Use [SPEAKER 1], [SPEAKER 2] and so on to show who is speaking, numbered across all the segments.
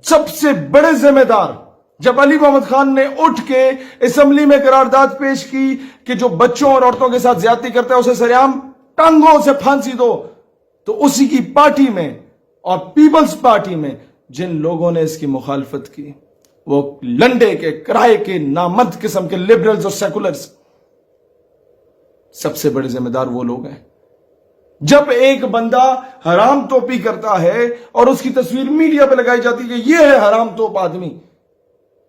[SPEAKER 1] سب سے بڑے ذمہ دار جب علی محمد خان نے اٹھ کے اسمبلی میں قرارداد پیش کی کہ جو بچوں اور عورتوں کے ساتھ زیادتی کرتا ہے اسے سریعام ٹانگوں سے پھانسی دو، تو اسی کی پارٹی میں اور پیپلز پارٹی میں جن لوگوں نے اس کی مخالفت کی وہ لنڈے کے کرائے کے نامرد قسم کے لبرلز اور سیکولرز، سب سے بڑے ذمہ دار وہ لوگ ہیں۔ جب ایک بندہ حرام توپی کرتا ہے اور اس کی تصویر میڈیا پہ لگائی جاتی ہے کہ یہ ہے حرام توپ آدمی،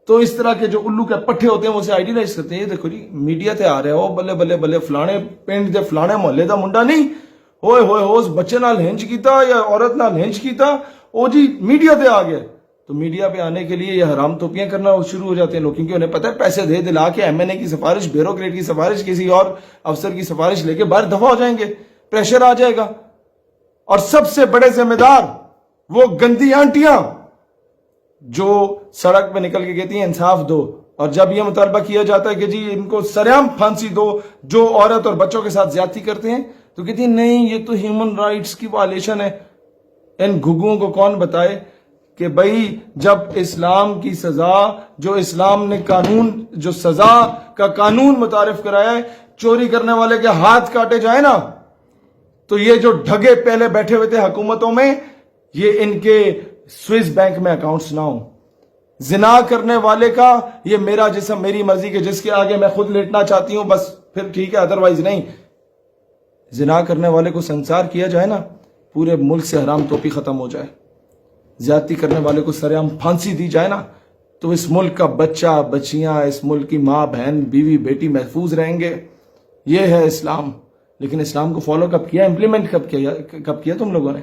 [SPEAKER 1] تو اس طرح کے جو الو کے پٹھے ہوتے ہیں وہ اسے آئیڈیلائز کرتے ہیں، یہ دیکھو جی میڈیا تے آ رہے ہو، بلے بلے بلے فلانے پنڈ دے فلانے محلے دا منڈا نہیں ہوئے ہوئے ہو اس بچے نال ہنج کیتا یا عورت نال ہنج کیتا، او جی میڈیا تے آ گیا۔ تو میڈیا پہ آنے کے لیے یہ حرام توپیاں کرنا شروع ہو جاتے ہیں لوگ، کیونکہ انہیں پتہ ہے پیسے دے دلا کے ایم این اے کی سفارش، بیوروکریٹ کی سفارش، کسی اور افسر کی سفارش لے کے باہر دفع ہو جائیں گے، پریشر آ جائے گا۔ اور سب سے بڑے ذمہ دار وہ گندی آنٹیاں جو سڑک پہ نکل کے کہتی ہیں انصاف دو، اور جب یہ مطالبہ کیا جاتا ہے کہ جی ان کو سریعام پھانسی دو جو عورت اور بچوں کے ساتھ زیادتی کرتے ہیں، تو کہتی ہیں نہیں یہ تو ہیومن رائٹس کی وائلیشن ہے۔ ان گھگوں کو کون بتائے کہ بھائی جب اسلام کی سزا، جو اسلام نے قانون، جو سزا کا قانون متعارف کرایا ہے، چوری کرنے والے کے ہاتھ کاٹے جائیں نا، تو یہ جو ڈھگے پہلے بیٹھے ہوئے تھے حکومتوں میں، یہ ان کے سوئس بینک میں اکاؤنٹس نہ ہوں۔ زنا کرنے والے کا یہ میرا جسم میری مرضی کے جس کے آگے میں خود لیٹنا چاہتی ہوں بس پھر ٹھیک ہے، ادروائز نہیں۔ زنا کرنے والے کو سنسار کیا جائے نا، پورے ملک سے حرام توپی ختم ہو جائے، زیادتی کرنے والے کو سریعام پھانسی دی جائے نا، تو اس ملک کا بچہ بچیاں، اس ملک کی ماں بہن بیوی بیٹی محفوظ رہیں گے۔ یہ ہے اسلام۔ لیکن اسلام کو فالو کب کیا، امپلیمنٹ کب کیا تم لوگوں نے؟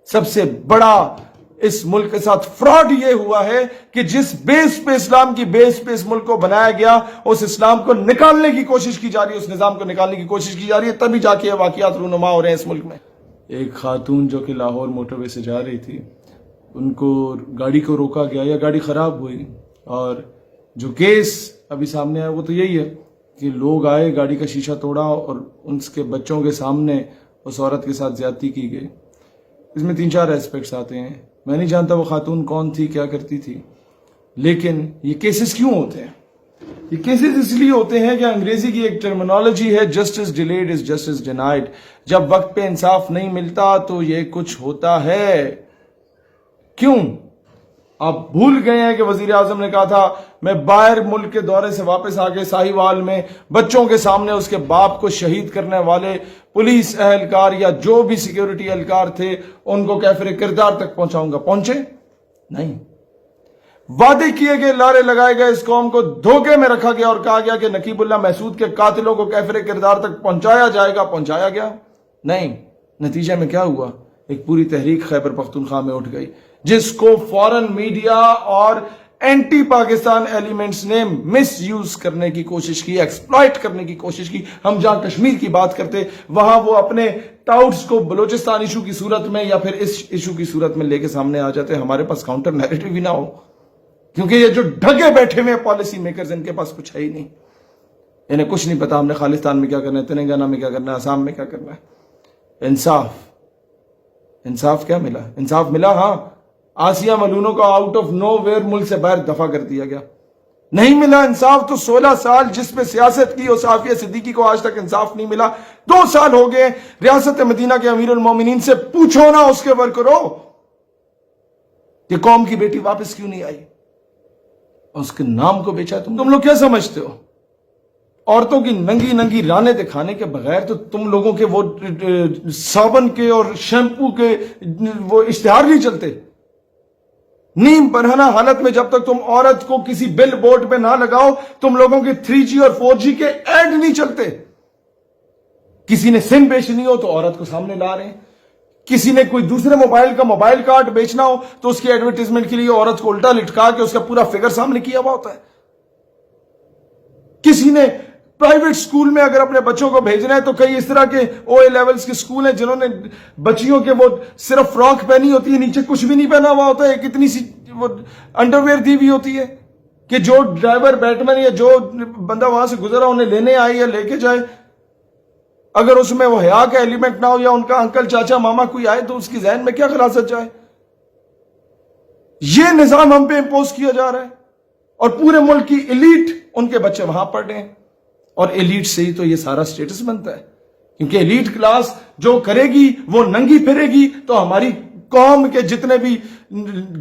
[SPEAKER 1] سب سے بڑا اس ملک کے ساتھ فراڈ یہ ہوا ہے کہ جس بیس پہ اسلام کی بیس پہ اس ملک کو بنایا گیا، اس اسلام کو نکالنے کی کوشش کی جا رہی ہے، اس نظام کو نکالنے کی کوشش کی جا رہی ہے، تبھی جا کے واقعات رونما ہو رہے ہیں اس ملک میں۔ ایک خاتون جو کہ لاہور موٹر وے سے جا رہی تھی، ان کو گاڑی کو روکا گیا یا گاڑی خراب ہوئی، اور جو کیس ابھی سامنے آیا وہ تو یہی ہے کہ لوگ آئے، گاڑی کا شیشہ توڑا اور ان کے بچوں کے سامنے اس عورت کے ساتھ زیادتی کی گئی۔ اس میں 3-4 ایسپیکٹس آتے ہیں، میں نہیں جانتا وہ خاتون کون تھی، کیا کرتی تھی، لیکن یہ کیسز کیوں ہوتے ہیں؟ یہ کیسز اس لیے ہوتے ہیں کہ انگریزی کی ایک ٹرمینالوجی ہے، justice delayed is justice denied. جب وقت پہ انصاف نہیں ملتا تو یہ کچھ ہوتا ہے۔ کیوں؟ آپ بھول گئے ہیں کہ وزیر اعظم نے کہا تھا میں باہر ملک کے دورے سے واپس آ کے ساہیوال میں بچوں کے سامنے اس کے باپ کو شہید کرنے والے پولیس اہلکار یا جو بھی سیکیورٹی اہلکار تھے ان کو کیفر کردار تک پہنچاؤں گا۔ پہنچے نہیں۔ وعدے کیے گئے، لارے لگائے گئے، اس قوم کو دھوکے میں رکھا گیا اور کہا گیا کہ نقیب اللہ محسود کے قاتلوں کو کیفر کردار تک پہنچایا جائے گا، پہنچایا گیا نہیں۔ نتیجہ میں کیا ہوا؟ ایک پوری تحریک خیبر پختونخوا میں اٹھ گئی جس کو فورن میڈیا اور اینٹی پاکستان ایلیمنٹس نے مس یوز کرنے کی کوشش کی، ایکسپلائٹ کرنے کی کوشش کی۔ ہم جہاں کشمیر کی بات کرتے وہاں وہ اپنے ٹاؤٹس کو بلوچستان ایشو کی صورت میں یا پھر اس ایشو کی صورت میں لے کے سامنے آ جاتے، ہمارے پاس کاؤنٹر نیریٹو بھی نہ ہو، کیونکہ یہ جو ڈھگے بیٹھے ہوئے پالیسی میکرز ان کے پاس کچھ ہے ہی نہیں، انہیں کچھ نہیں پتا ہم نے خالستان میں کیا کرنا ہے، تلنگانہ میں کیا کرنا ہے، آسام میں کیا کرنا ہے۔ انصاف کیا ملا؟ انصاف ملا، ہاں، آسیہ ملونوں کو آؤٹ آف نو ویئر ملک سے باہر دفع کر دیا گیا۔ نہیں ملا انصاف تو 16 سال جس پہ سیاست کی اور صافیہ صدیقی کو آج تک انصاف نہیں ملا۔ 2 سال ہو گئے ریاست مدینہ کے امیر المومنین سے پوچھو نا اس کے ورکروں کہ قوم کی بیٹی واپس کیوں نہیں آئی، اس کے نام کو بیچا۔ تم لوگ کیا سمجھتے ہو؟ عورتوں کی ننگی ننگی رانے دکھانے کے بغیر تو تم لوگوں کے وہ صابن کے اور شیمپو کے وہ اشتہار نہیں چلتے۔ نیم برہنہ حالت میں جب تک تم عورت کو کسی بل بورڈ پہ نہ لگاؤ، تم لوگوں کے 3G اور 4G کے ایڈ نہیں چلتے۔ کسی نے سم بیچنی ہو تو عورت کو سامنے لا رہے ہیں، کسی نے کوئی دوسرے موبائل کا موبائل کارڈ بیچنا ہو تو اس کی ایڈورٹیزمنٹ کے لیے عورت کو الٹا لٹکا کے اس کا پورا فگر سامنے کیا ہوا ہوتا ہے۔ کسی نے پرائیویٹ سکول میں اگر اپنے بچوں کو بھیجنا ہے تو کئی اس طرح کے OA لیولز کے سکول ہیں جنہوں نے بچیوں کے وہ صرف فراک پہنی ہوتی ہے، نیچے کچھ بھی نہیں پہنا ہوا ہوتا ہے، ایک اتنی سی وہ انڈرویئر دی ہوئی ہوتی ہے کہ جو ڈرائیور بیٹمین یا جو بندہ وہاں سے گزرا انہیں لینے آئے یا لے کے جائے، اگر اس میں وہ حیا کا ایلیمنٹ نہ ہو یا ان کا انکل چاچا ماما کوئی آئے تو اس کی ذہن میں کیا خلاصت جائے؟ یہ نظام ہم پہ امپوز کیا جا رہا ہے اور پورے ملک کی ایلیٹ ان کے بچے وہاں پڑھ رہے ہیں، اور ایلیٹ سے ہی تو یہ سارا سٹیٹس بنتا ہے، کیونکہ ایلیٹ کلاس جو کرے گی وہ ننگی پھرے گی تو ہماری قوم کے جتنے بھی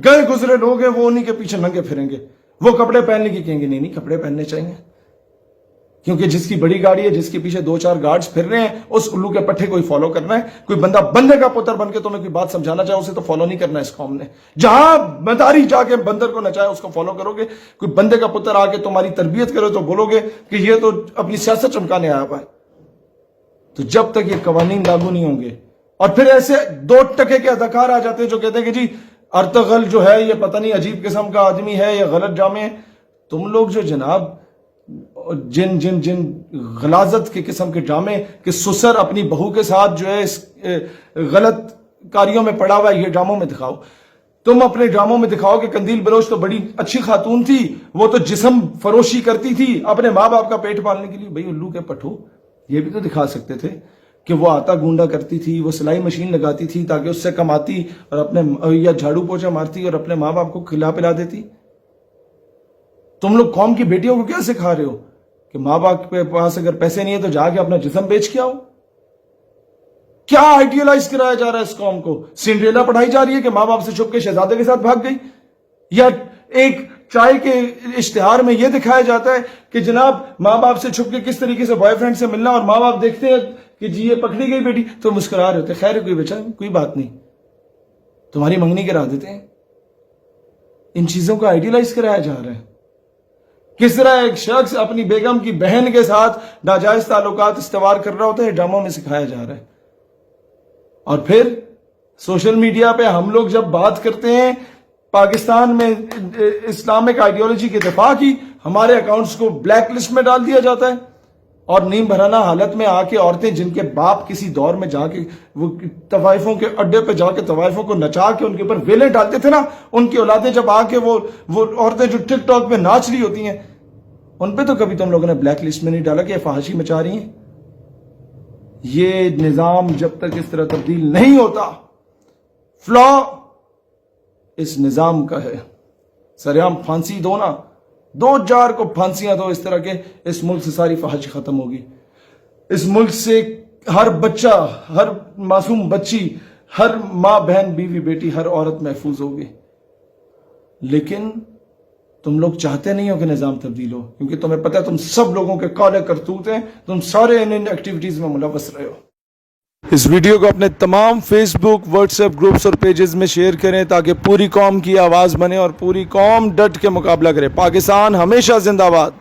[SPEAKER 1] گئے گزرے لوگ ہیں وہ انہی کے پیچھے ننگے پھریں گے، وہ کپڑے پہننے کی کہیں گے نہیں کپڑے پہننے چاہیے، کیونکہ جس کی بڑی گاڑی ہے، جس کے پیچھے 2-4 گارڈز پھر رہے ہیں، اس الو کے پٹھے کوئی فالو کرنا ہے۔ کوئی بندہ بندے کا پتر بن کے تمہیں کوئی بات سمجھانا چاہے اسے تو فالو نہیں کرنا ہے اس قوم نے۔ جہاں مداری جا کے بندر کو نچائے اس کو فالو کرو گے، کوئی بندے کا پتر آ کے تمہاری تربیت کرے تو بولو گے کہ یہ تو اپنی سیاست چمکانے آیا ہوا ہے۔ تو جب تک یہ قوانین لاگو نہیں ہوں گے، اور پھر ایسے 2 ٹکے کے اداکار آ جاتے ہیں جو کہتے ہیں کہ جی ارطغرل جو ہے یہ پتہ نہیں عجیب قسم کا آدمی ہے، یہ غلط جامے ہیں۔ تم لوگ جو جناب جن غلاظت کے قسم کے ڈرامے کہ سسر اپنی بہو کے ساتھ جو ہے اس غلط کاریوں میں پڑا ہوا ہے، یہ ڈراموں میں دکھاؤ۔ تم اپنے ڈراموں میں دکھاؤ کہ قندیل بلوچ تو بڑی اچھی خاتون تھی، وہ تو جسم فروشی کرتی تھی اپنے ماں باپ کا پیٹ پالنے کے لیے۔ بھئی الو کے پٹھو، یہ بھی تو دکھا سکتے تھے کہ وہ آٹا گونڈا کرتی تھی، وہ سلائی مشین لگاتی تھی تاکہ اس سے کماتی اور اپنے یا جھاڑو پوچھا مارتی اور اپنے ماں باپ کو کھلا پلا دیتی۔ تم لوگ قوم کی بیٹیوں کو کیا سکھا رہے ہو کہ ماں باپ کے پاس اگر پیسے نہیں ہے تو جا کے اپنا جسم بیچ کے آؤ؟ کیا آئیڈیالائز کرایا جا رہا ہے اس قوم کو؟ سنڈریلا پڑھائی جا رہی ہے کہ ماں باپ سے چھپ کے شہزادے کے ساتھ بھاگ گئی، یا ایک چائے کے اشتہار میں یہ دکھایا جاتا ہے کہ جناب ماں باپ سے چھپ کے کس طریقے سے بوائے فرینڈ سے ملنا، اور ماں باپ دیکھتے ہیں کہ جی یہ پکڑی گئی بیٹی تو مسکرا رہے ہوتے، خیر کوئی بچہ کوئی بات نہیں، تمہاری منگنی کرا دیتے ہیں۔ ان چیزوں کا آئیڈیالائز کرایا جا رہا ہے۔ کس طرح ایک شخص اپنی بیگم کی بہن کے ساتھ ناجائز تعلقات استوار کر رہا ہوتا ہے، ڈراموں میں سکھایا جا رہا ہے۔ اور پھر سوشل میڈیا پہ ہم لوگ جب بات کرتے ہیں پاکستان میں اسلامک آئیڈیالوجی کے دفاع کی، ہمارے اکاؤنٹس کو بلیک لسٹ میں ڈال دیا جاتا ہے، اور نیم بھرانا حالت میں آ کے عورتیں جن کے باپ کسی دور میں جا کے وہ طوائفوں کے اڈے پہ جا کے طوائفوں کو نچا کے ان کے اوپر ویلیں ڈالتے تھے نا، ان کی اولادیں جب آ کے وہ عورتیں جو ٹک ٹاک پہ ناچ رہی ہوتی ہیں، ان پہ تو کبھی تم لوگوں نے بلیک لسٹ میں نہیں ڈالا کہ یہ فحاشی مچا رہی ہیں۔ یہ نظام جب تک اس طرح تبدیل نہیں ہوتا، فلا اس نظام کا ہے۔ سریعام پھانسی دو نا، 2-4 کو پھانسیاں دو، اس طرح کے اس ملک سے ساری فحاشی ختم ہوگی۔ اس ملک سے ہر بچہ، ہر معصوم بچی، ہر ماں بہن بیوی بیٹی، ہر عورت محفوظ ہوگی۔ لیکن تم لوگ چاہتے نہیں ہو کہ نظام تبدیل ہو، کیونکہ تمہیں پتہ ہے تم سب لوگوں کے کالے کرتوت ہیں، تم سارے ان ایکٹیویٹیز میں ملوث رہے ہو۔ اس ویڈیو کو اپنے تمام فیس بک، واٹس ایپ گروپس اور پیجز میں شیئر کریں تاکہ پوری قوم کی آواز بنے اور پوری قوم ڈٹ کے مقابلہ کرے۔ پاکستان ہمیشہ زندہ باد۔